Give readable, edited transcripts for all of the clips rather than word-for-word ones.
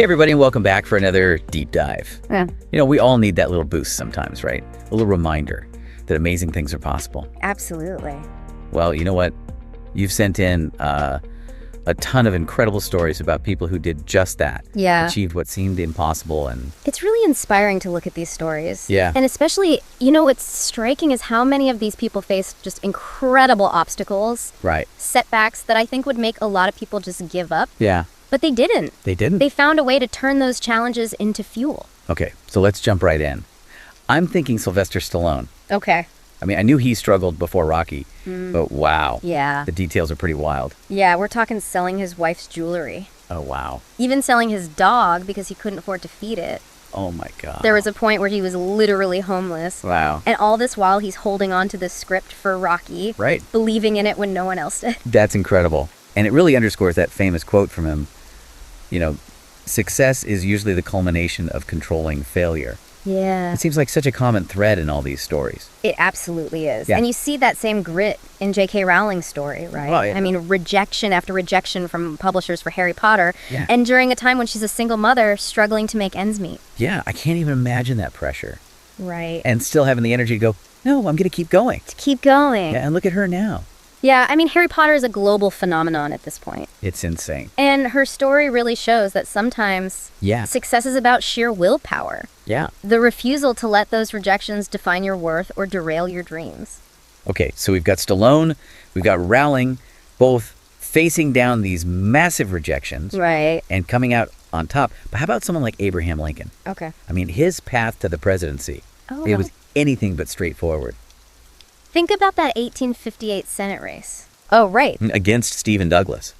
Hey everybody, and welcome back for another deep dive. Yeah. We all need that little boost sometimes, right? A little reminder that amazing things are possible. Absolutely. Well, you know what? You've sent in a ton of incredible stories about people who did just that. Yeah. Achieved what seemed impossible. And It's really inspiring to look at these stories. Yeah. And especially, what's striking is how many of these people faced just incredible obstacles, right. setbacks that I think would make a lot of people just give up. Yeah. But they didn't. They didn't? They found a way to turn those challenges into fuel. Okay, so let's jump right in. I'm thinking Sylvester Stallone. Okay. I mean, I knew he struggled before Rocky, but wow. Yeah. The details are pretty wild. Yeah, we're talking selling his wife's jewelry. Oh, wow. Even selling his dog because he couldn't afford to feed it. Oh, my God. There was a point where he was literally homeless. Wow. And all this while he's holding on to the script for Rocky. Right. Believing in it when no one else did. That's incredible. And it really underscores that famous quote from him, success is usually the culmination of controlling failure. Yeah. It seems like such a common thread in all these stories. It absolutely is. Yeah. And you see that same grit in J.K. Rowling's story, right? Oh, yeah. I mean, rejection after rejection from publishers for Harry Potter. Yeah. And during a time when she's a single mother struggling to make ends meet. Yeah, I can't even imagine that pressure. Right. And still having the energy to go, no, I'm going to keep going. To keep going. Yeah, and look at her now. Yeah, I mean, Harry Potter is a global phenomenon at this point. It's insane. And her story really shows that sometimes Yeah. success is about sheer willpower. Yeah. The refusal to let those rejections define your worth or derail your dreams. Okay, so we've got Stallone, we've got Rowling, both facing down these massive rejections Right. and coming out on top. But how about someone like Abraham Lincoln? Okay. I mean, his path to the presidency, Oh, it was anything but straightforward. Think about that 1858 Senate race. Oh, right. Against Stephen Douglas.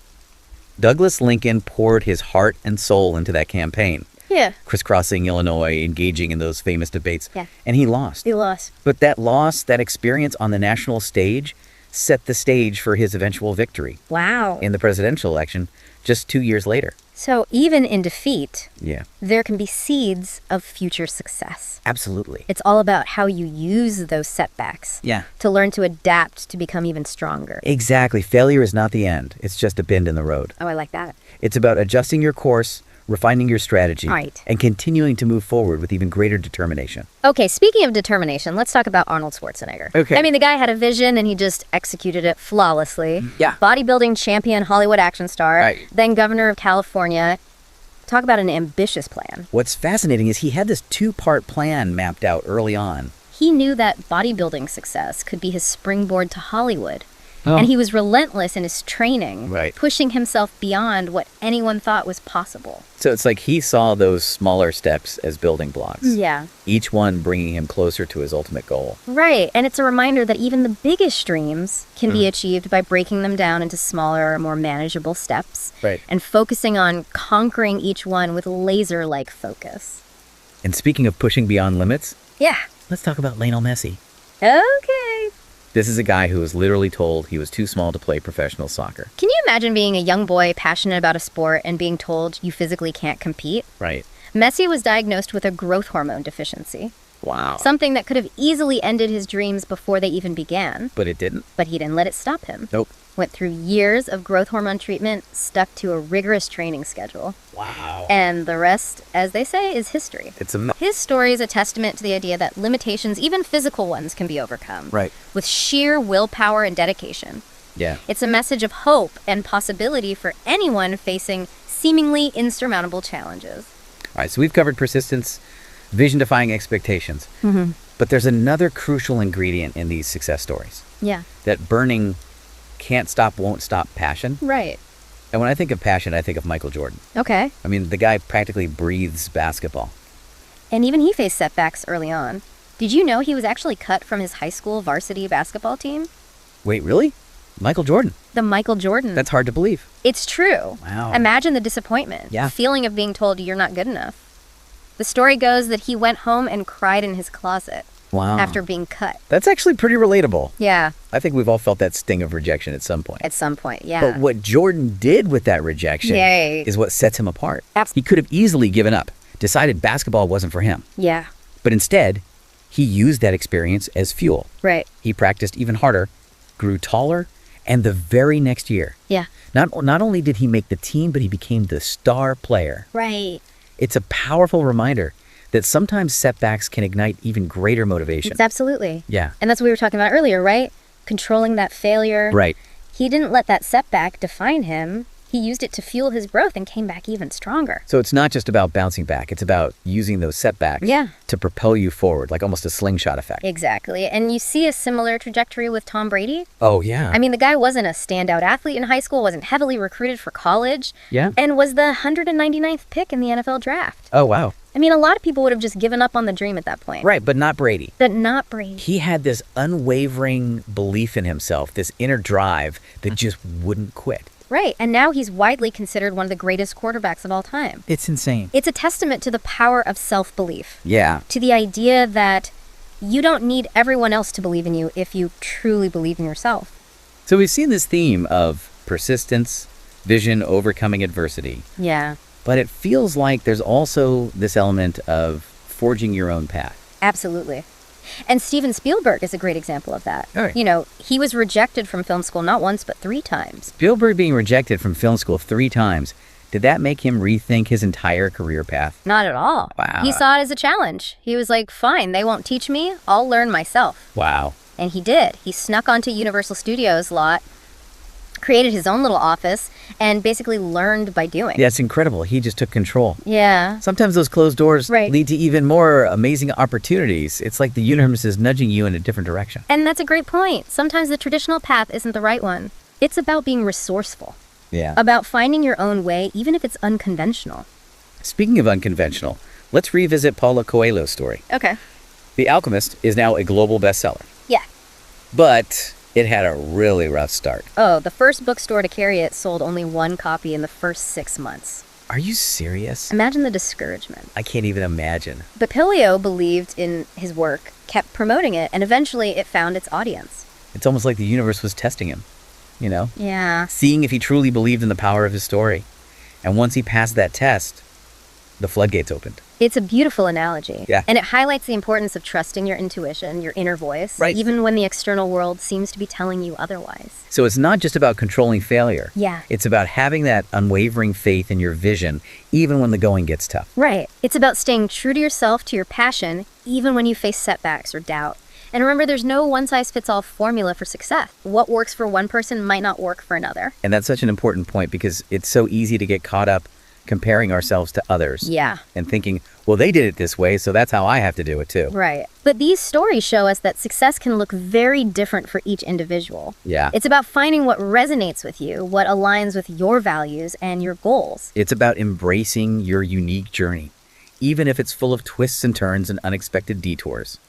Douglas Lincoln poured his heart and soul into that campaign, Yeah. crisscrossing Illinois, engaging in those famous debates, Yeah. and he lost. He lost. But that loss, that experience on the national stage, set the stage for his eventual victory Wow. in the presidential election just 2 years later. So even in defeat, Yeah, there can be seeds of future success. absolutely. It's all about how you use those setbacks Yeah, to learn to adapt to become even stronger. exactly. Failure is not the end. It's just a bend in the road. Oh, I like that. It's about adjusting your course, refining your strategy, Right. and continuing to move forward with even greater determination. Okay, speaking of determination, let's talk about Arnold Schwarzenegger. Okay. I mean, the guy had a vision and he just executed it flawlessly. Yeah. Bodybuilding champion, Hollywood action star, Right. then governor of California. Talk about an ambitious plan. What's fascinating is he had this two-part plan mapped out early on. He knew that bodybuilding success could be his springboard to Hollywood. Oh. And he was relentless in his training, Right. pushing himself beyond what anyone thought was possible. So it's like he saw those smaller steps as building blocks, Yeah. each one bringing him closer to his ultimate goal. Right. And it's a reminder that even the biggest dreams can Mm-hmm. be achieved by breaking them down into smaller, more manageable steps. Right. And focusing on conquering each one with laser-like focus. And speaking of pushing beyond limits, Yeah. let's talk about Lionel Messi. Okay. This is a guy who was literally told he was too small to play professional soccer. Can you imagine being a young boy passionate about a sport and being told you physically can't compete? Right. Messi was diagnosed with a growth hormone deficiency, Wow. something that could have easily ended his dreams before they even began, But it didn't. but he didn't let it stop him. Nope. Went through years of growth hormone treatment, stuck to a rigorous training schedule, Wow. and the rest, as they say, is history. It's a His story is a testament to the idea that limitations, even physical ones, can be overcome. Right. With sheer willpower and dedication. Yeah. It's a message of hope and possibility for anyone facing seemingly insurmountable challenges. All right, so we've covered persistence, vision-defying expectations. Mm-hmm. But there's another crucial ingredient in these success stories. Yeah. That burning, can't stop, won't stop passion. Right. And when I think of passion, I think of Michael Jordan. Okay. I mean, the guy practically breathes basketball. And even he faced setbacks early on. Did you know he was actually cut from his high school varsity basketball team? Wait, really? Michael Jordan? The Michael Jordan. That's hard to believe. It's true. Wow. Imagine the disappointment. Yeah. The feeling of being told you're not good enough. The story goes that he went home and cried in his closet Wow. after being cut. That's actually pretty relatable. Yeah, I think we've all felt that sting of rejection at some point. at some point, yeah. But what Jordan did with that rejection Yay. is what sets him apart. Abs- He could have easily given up, decided basketball wasn't for him. Yeah, But instead, he used that experience as fuel. right. He practiced even harder, grew taller, And the very next year, Yeah. not only did he make the team, but he became the star player. Right. It's a powerful reminder that sometimes setbacks can ignite even greater motivation. It's absolutely. Yeah. And that's what we were talking about earlier, right? Controlling that failure. Right. He didn't let that setback define him. He used it to fuel his growth and came back even stronger. So it's not just about bouncing back. It's about using those setbacks to propel you forward, like almost a slingshot effect. Exactly. And you see a similar trajectory with Tom Brady. Oh, yeah. I mean, the guy wasn't a standout athlete in high school, wasn't heavily recruited for college, and was the 199th pick in the NFL draft. Oh, wow. I mean, a lot of people would have just given up on the dream at that point. Right, but not Brady. But not Brady. He had this unwavering belief in himself, this inner drive that just wouldn't quit. Right, and now he's widely considered one of the greatest quarterbacks of all time. It's insane. It's a testament to the power of self-belief. Yeah. To the idea that you don't need everyone else to believe in you if you truly believe in yourself. So we've seen this theme of persistence, vision, overcoming adversity. Yeah. But it feels like there's also this element of forging your own path. Absolutely. And Steven Spielberg is a great example of that. All right. You know, he was rejected from film school not once, but 3 times. Spielberg being rejected from film school 3 times, did that make him rethink his entire career path? Not at all. Wow. He saw it as a challenge. He was like, fine, they won't teach me. I'll learn myself. Wow. And he did. He snuck onto Universal Studios lot, created his own little office, and basically learned by doing. Yeah, it's incredible. He just took control. Yeah. Sometimes those closed doors Right. lead to even more amazing opportunities. It's like the universe is nudging you in a different direction. And that's a great point. Sometimes the traditional path isn't the right one. It's about being resourceful, Yeah. about finding your own way, even if it's unconventional. Speaking of unconventional, let's revisit Paulo Coelho's story. Okay. The Alchemist is now a global bestseller, Yeah. but it had a really rough start. Oh, the first bookstore to carry it sold only 1 copy in the first 6 months. Are you serious? Imagine the discouragement. I can't even imagine. But Coelho believed in his work, kept promoting it, and eventually it found its audience. It's almost like the universe was testing him, you know? Yeah. Seeing if he truly believed in the power of his story. And once he passed that test, the floodgates opened. It's a beautiful analogy. Yeah. And it highlights the importance of trusting your intuition, your inner voice, Right. even when the external world seems to be telling you otherwise. So it's not just about controlling failure. Yeah. It's about having that unwavering faith in your vision, even when the going gets tough. Right. It's about staying true to yourself, to your passion, even when you face setbacks or doubt. And remember, there's no one-size-fits-all formula for success. What works for one person might not work for another. And that's such an important point because it's so easy to get caught up comparing ourselves to others. Yeah. And thinking, well, they did it this way, so that's how I have to do it too. Right. But these stories show us that success can look very different for each individual. Yeah. It's about finding what resonates with you, what aligns with your values and your goals. It's about embracing your unique journey, even if it's full of twists and turns and unexpected detours.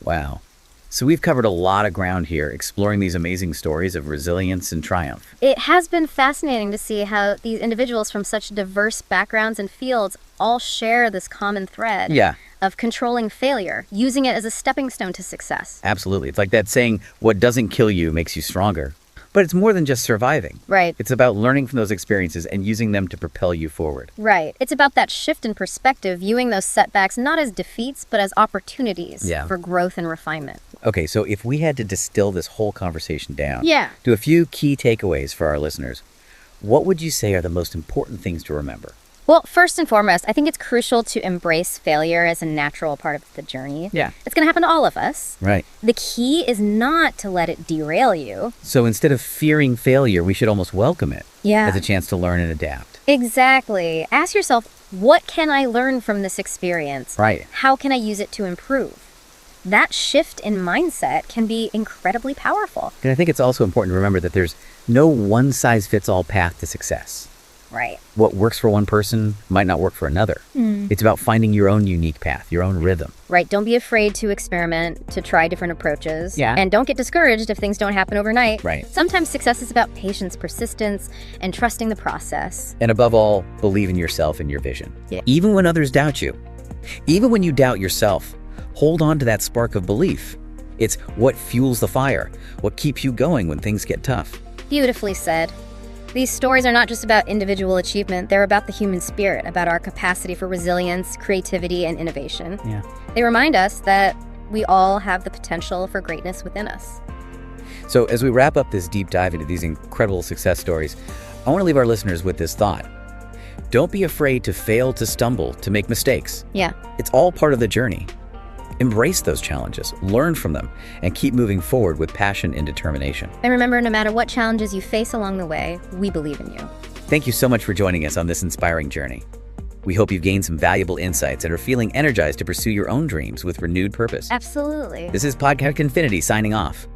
Wow. So we've covered a lot of ground here, exploring these amazing stories of resilience and triumph. It has been fascinating to see how these individuals from such diverse backgrounds and fields all share this common thread Yeah, of controlling failure, using it as a stepping stone to success. absolutely. It's like that saying, what doesn't kill you makes you stronger. But it's more than just surviving. Right. It's about learning from those experiences and using them to propel you forward. Right. It's about that shift in perspective, viewing those setbacks not as defeats, but as opportunities for growth and refinement. Okay, so if we had to distill this whole conversation down Yeah. to a few key takeaways for our listeners, what would you say are the most important things to remember? Well, first and foremost, I think it's crucial to embrace failure as a natural part of the journey. Yeah. It's going to happen to all of us. Right. The key is not to let it derail you. So instead of fearing failure, we should almost welcome it Yeah. as a chance to learn and adapt. Exactly. Ask yourself, what can I learn from this experience? Right. How can I use it to improve? That shift in mindset can be incredibly powerful. And I think it's also important to remember that there's no one-size-fits-all path to success. Right. What works for one person might not work for another. It's about finding your own unique path, your own rhythm. Right. Don't be afraid to experiment, to try different approaches. Yeah. And don't get discouraged if things don't happen overnight. Right. Sometimes success is about patience, persistence, and trusting the process. And above all, believe in yourself and your vision. Yeah. Even when others doubt you. Even when you doubt yourself, hold on to that spark of belief. It's what fuels the fire, what keeps you going when things get tough. Beautifully said. These stories are not just about individual achievement, they're about the human spirit, about our capacity for resilience, creativity, and innovation. Yeah. They remind us that we all have the potential for greatness within us. So as we wrap up this deep dive into these incredible success stories, I want to leave our listeners with this thought. Don't be afraid to fail, to stumble, to make mistakes. Yeah. It's all part of the journey. Embrace those challenges, learn from them, and keep moving forward with passion and determination. And remember, no matter what challenges you face along the way, we believe in you. Thank you so much for joining us on this inspiring journey. We hope you've gained some valuable insights and are feeling energized to pursue your own dreams with renewed purpose. Absolutely. This is Podcast Infinity signing off.